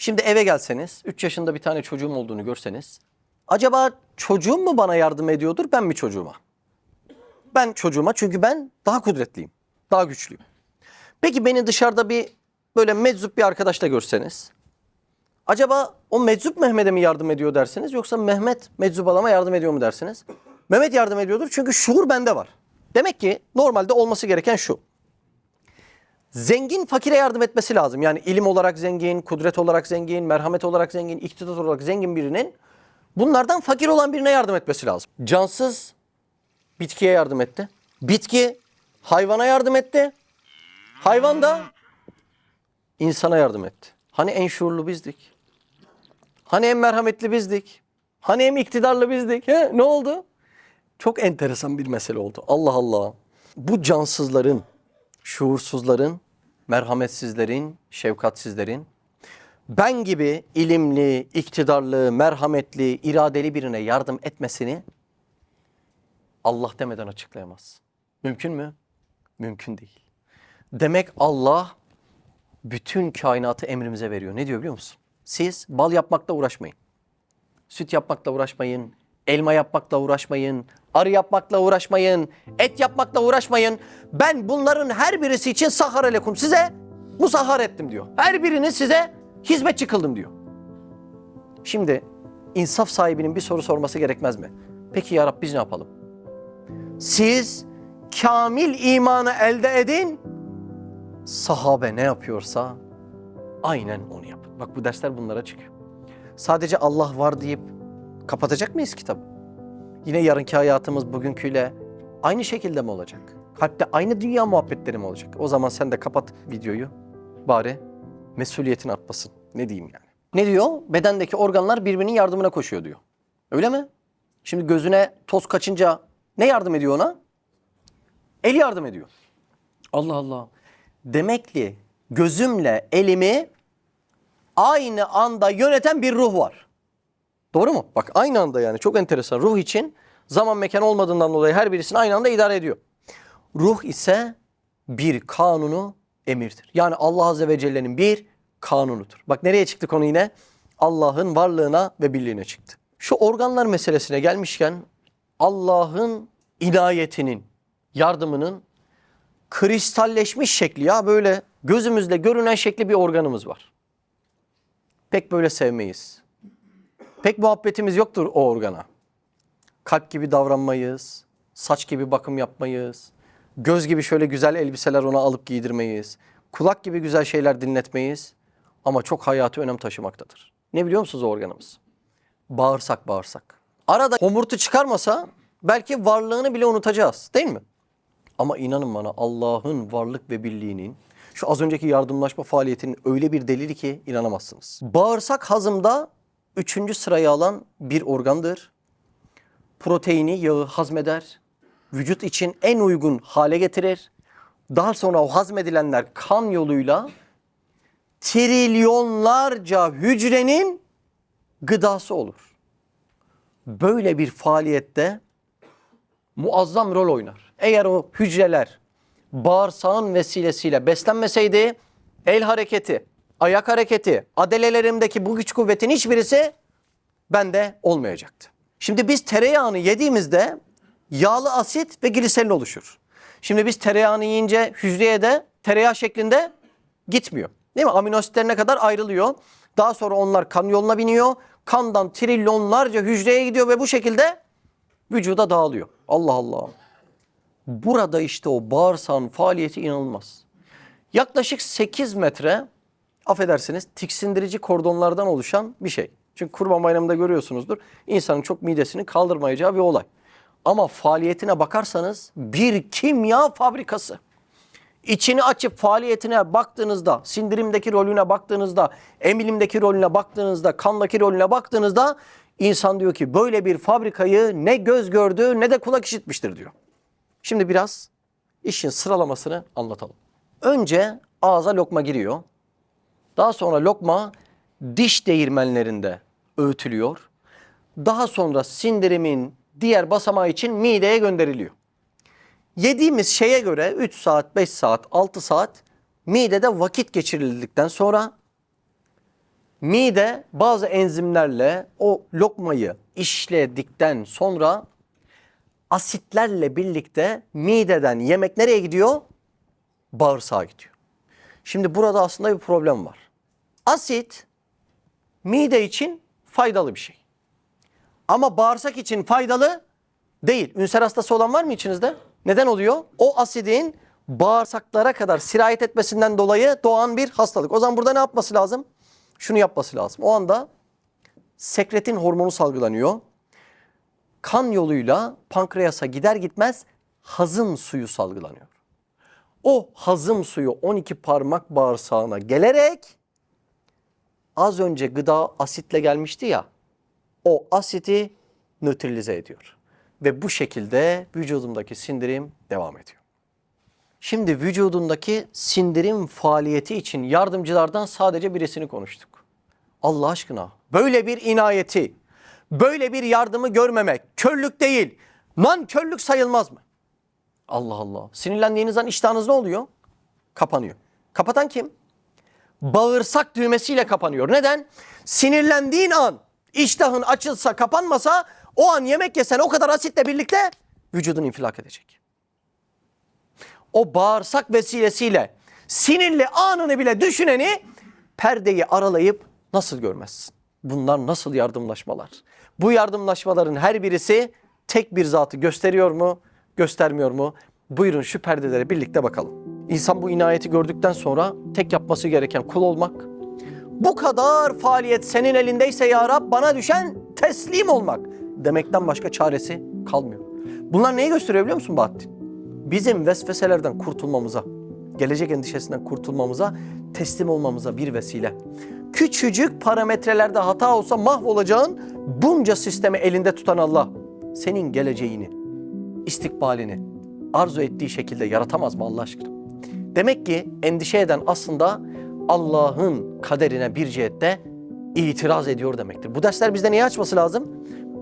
Şimdi eve gelseniz, 3 yaşında bir tane çocuğum olduğunu görseniz, acaba çocuğum mu bana yardım ediyordur, ben mi çocuğuma? Ben çocuğuma, çünkü ben daha kudretliyim, daha güçlüyüm. Peki beni dışarıda bir böyle meczup bir arkadaşla görseniz, acaba o meczup Mehmet'e mi yardım ediyor dersiniz, yoksa Mehmet meczup adama yardım ediyor mu dersiniz? Mehmet yardım ediyordur, çünkü şuur bende var. Demek ki normalde olması gereken şu: zengin fakire yardım etmesi lazım. Yani ilim olarak zengin, kudret olarak zengin, merhamet olarak zengin, iktidar olarak zengin birinin bunlardan fakir olan birine yardım etmesi lazım. Cansız bitkiye yardım etti. Bitki hayvana yardım etti. Hayvan da insana yardım etti. Hani en şuurlu bizdik? Hani en merhametli bizdik? Hani en iktidarlı bizdik? Ne oldu? Çok enteresan bir mesele oldu. Allah Allah. Bu cansızların, şuursuzların, merhametsizlerin, şefkatsizlerin ben gibi ilimli, iktidarlı, merhametli, iradeli birine yardım etmesini Allah demeden açıklayamaz. Mümkün mü? Mümkün değil. Demek Allah bütün kainatı emrimize veriyor. Ne diyor biliyor musun? Siz bal yapmakla uğraşmayın. Süt yapmakla uğraşmayın. Elma yapmakla uğraşmayın. Arı yapmakla uğraşmayın. Et yapmakla uğraşmayın. Ben bunların her birisi için sahhara lekum, size musahhar ettim diyor. Her birini size hizmetçi kıldım diyor. Şimdi insaf sahibinin bir soru sorması gerekmez mi? Peki ya Rabbi, biz ne yapalım? Siz kamil imanı elde edin. Sahabe ne yapıyorsa aynen onu yapın. Bak, bu dersler bunlara çıkıyor. Sadece Allah var deyip kapatacak mıyız kitabı? Yine yarınki hayatımız bugünküyle aynı şekilde mi olacak? Kalpte aynı dünya muhabbetleri mi olacak? O zaman sen de kapat videoyu. Bari mesuliyetin artmasın. Ne diyeyim yani? Ne diyor? Bedendeki organlar birbirinin yardımına koşuyor diyor. Öyle mi? Şimdi gözüne toz kaçınca ne yardım ediyor ona? El yardım ediyor. Allah Allah. Demek ki gözümle elimi aynı anda yöneten bir ruh var. Doğru mu? Bak, aynı anda, yani çok enteresan. Ruh için zaman mekan olmadığından dolayı her birisini aynı anda idare ediyor. Ruh ise bir kanunu emirdir. Yani Allah Azze ve Celle'nin bir kanunudur. Bak, nereye çıktı konu yine? Allah'ın varlığına ve birliğine çıktı. Şu organlar meselesine gelmişken Allah'ın inayetinin, yardımının kristalleşmiş şekli, ya böyle gözümüzle görünen şekli bir organımız var. Pek böyle sevmeyiz. Pek muhabbetimiz yoktur o organa. Kalp gibi davranmayız, saç gibi bakım yapmayız, göz gibi şöyle güzel elbiseler ona alıp giydirmeyiz, kulak gibi güzel şeyler dinletmeyiz, ama çok hayati önem taşımaktadır. Ne biliyor musunuz o organımız? Bağırsak, bağırsak. Arada homurtu çıkarmasa belki varlığını bile unutacağız, değil mi? Ama inanın bana, Allah'ın varlık ve birliğinin, şu az önceki yardımlaşma faaliyetinin öyle bir delili ki inanamazsınız. Bağırsak hazımda 3. sırayı alan bir organdır. Proteini, yağı hazmeder. Vücut için en uygun hale getirir. Daha sonra o hazmedilenler kan yoluyla trilyonlarca hücrenin gıdası olur. Böyle bir faaliyette muazzam rol oynar. Eğer o hücreler bağırsağın vesilesiyle beslenmeseydi, el hareketi, ayak hareketi, adelelerimdeki bu güç kuvvetin hiçbirisi bende olmayacaktı. Şimdi biz tereyağını yediğimizde yağlı asit ve gliserin oluşur. Şimdi biz tereyağını yiyince hücreye de tereyağı şeklinde gitmiyor. Değil mi? Amino asitlerine kadar ayrılıyor. Daha sonra onlar kan yoluna biniyor. Kandan trilyonlarca hücreye gidiyor ve bu şekilde vücuda dağılıyor. Allah Allah. Burada işte o bağırsağın faaliyeti inanılmaz. Yaklaşık 8 metre, affedersiniz, tiksindirici kordonlardan oluşan bir şey. Çünkü Kurban Bayramı'nda görüyorsunuzdur, insanın çok midesini kaldırmayacağı bir olay. Ama faaliyetine bakarsanız bir kimya fabrikası. İçini açıp faaliyetine baktığınızda, sindirimdeki rolüne baktığınızda, emilimdeki rolüne baktığınızda, kandaki rolüne baktığınızda insan diyor ki böyle bir fabrikayı ne göz gördü ne de kulak işitmiştir diyor. Şimdi biraz işin sıralamasını anlatalım. Önce ağza lokma giriyor. Daha sonra lokma diş değirmenlerinde öğütülüyor. Daha sonra sindirimin diğer basamağı için mideye gönderiliyor. Yediğimiz şeye göre 3 saat, 5 saat, 6 saat midede vakit geçirildikten sonra Mide bazı enzimlerle o lokmayı işledikten sonra asitlerle birlikte mideden yemek nereye gidiyor? Bağırsağa gidiyor. Şimdi burada aslında bir problem var. Asit mide için faydalı bir şey. Ama bağırsak için faydalı değil. Ülser hastası olan var mı içinizde? Neden oluyor? O asidin bağırsaklara kadar sirayet etmesinden dolayı doğan bir hastalık. O zaman burada ne yapması lazım? Şunu yapması lazım. O anda sekretin hormonu salgılanıyor. Kan yoluyla pankreasa gider gitmez hazım suyu salgılanıyor. O hazım suyu 12 parmak bağırsağına gelerek az önce gıda asitle gelmişti ya, o asiti nötralize ediyor. Ve bu şekilde vücudumdaki sindirim devam ediyor. Şimdi vücudundaki sindirim faaliyeti için yardımcılardan sadece birisini konuştuk. Allah aşkına böyle bir inayeti, böyle bir yardımı görmemek körlük değil, nankörlük sayılmaz mı? Allah Allah. Sinirlendiğiniz an iştahınız ne oluyor? Kapanıyor. Kapatan kim? Bağırsak düğmesiyle kapanıyor. Neden? Sinirlendiğin an iştahın açılsa, kapanmasa o an yemek yesen o kadar asitle birlikte vücudun infilak edecek. O bağırsak vesilesiyle sinirli anını bile düşüneni perdeyi aralayıp nasıl görmezsin? Bunlar nasıl yardımlaşmalar? Bu yardımlaşmaların her birisi tek bir zatı gösteriyor mu, göstermiyor mu? Buyurun şu perdelere birlikte bakalım. İnsan bu inayeti gördükten sonra tek yapması gereken kul olmak. Bu kadar faaliyet senin elindeyse ya Rab, bana düşen teslim olmak demekten başka çaresi kalmıyor. Bunlar neyi gösteriyor biliyor musun Bahattin? Bizim vesveselerden kurtulmamıza, gelecek endişesinden kurtulmamıza, teslim olmamıza bir vesile. Küçücük parametrelerde hata olsa mahvolacağın bunca sistemi elinde tutan Allah senin geleceğini, istikbalini arzu ettiği şekilde yaratamaz mı Allah aşkına? Demek ki endişe eden aslında Allah'ın kaderine bir cihette itiraz ediyor demektir. Bu dersler bizde neyi açması lazım?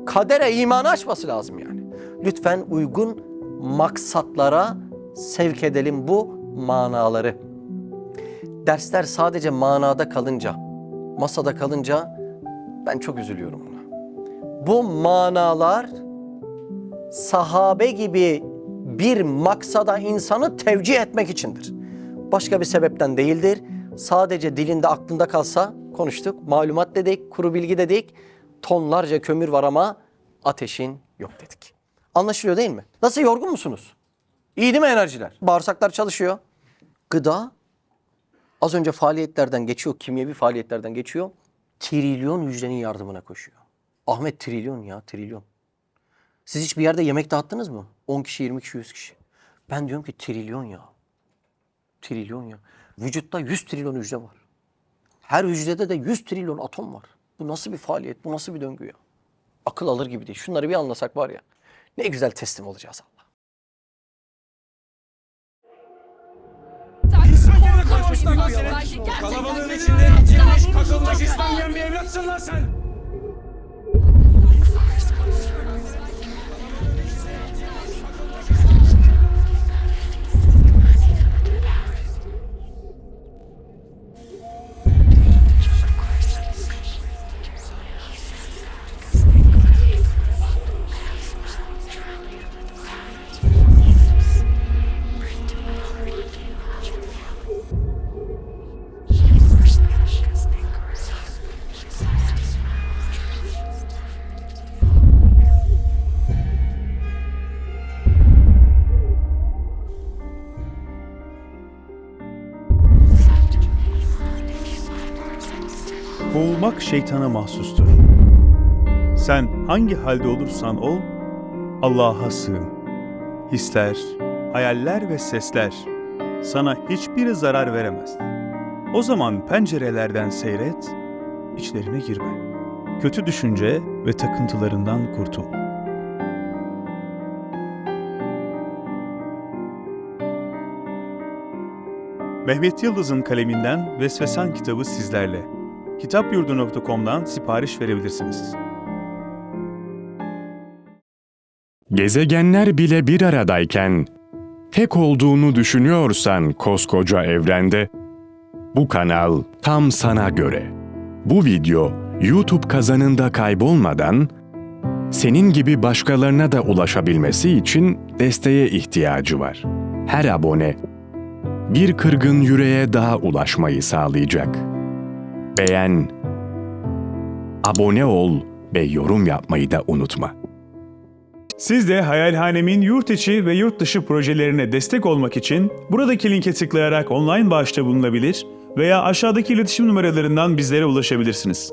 Kadere imanı açması lazım yani. Lütfen uygun maksatlara sevk edelim bu manaları. Dersler sadece manada kalınca, masada kalınca ben çok üzülüyorum buna. Bu manalar sahabe gibi bir maksada insanı tevcih etmek içindir. Başka bir sebepten değildir. Sadece dilinde aklında kalsa konuştuk. Malumat dedik, kuru bilgi dedik. Tonlarca kömür var ama ateşin yok dedik. Anlaşılıyor değil mi? Nasıl, yorgun musunuz? İyi değil mi enerjiler? Bağırsaklar çalışıyor. Gıda az önce faaliyetlerden geçiyor, kimyevi faaliyetlerden geçiyor. Trilyon hücrenin yardımına koşuyor. Ahmet trilyon ya, trilyon. Siz hiç bir yerde yemek dağıttınız mı? 10 kişi, 20 kişi, 100 kişi. Ben diyorum ki trilyon ya. Trilyon ya. Vücutta 100 trilyon hücre var. Her hücrede de 100 trilyon atom var. Bu nasıl bir faaliyet, bu nasıl bir döngü ya? Akıl alır gibi değil. Şunları bir anlasak var ya, ne güzel teslim olacağız Allah. Kalabalığın içinde etilmiş, kakılmış İslam yiyen bir evlatsın lan sen! Boğulmak şeytana mahsustur. Sen hangi halde olursan ol, Allah'a sığın. Hisler, hayaller ve sesler sana hiçbir zarar veremez. O zaman pencerelerden seyret, içlerine girme. Kötü düşünce ve takıntılarından kurtul. Mehmet Yıldız'ın kaleminden Vesvesan kitabı sizlerle. Kitapyurdu.com'dan sipariş verebilirsiniz. Gezegenler bile bir aradayken, tek olduğunu düşünüyorsan koskoca evrende, bu kanal tam sana göre. Bu video YouTube kazanında kaybolmadan senin gibi başkalarına da ulaşabilmesi için desteğe ihtiyacı var. Her abone bir kırgın yüreğe daha ulaşmayı sağlayacak. Beğen, abone ol ve yorum yapmayı da unutma. Siz de Hayalhanem'in yurt içi ve yurt dışı projelerine destek olmak için buradaki linke tıklayarak online bağışta bulunabilir veya aşağıdaki iletişim numaralarından bizlere ulaşabilirsiniz.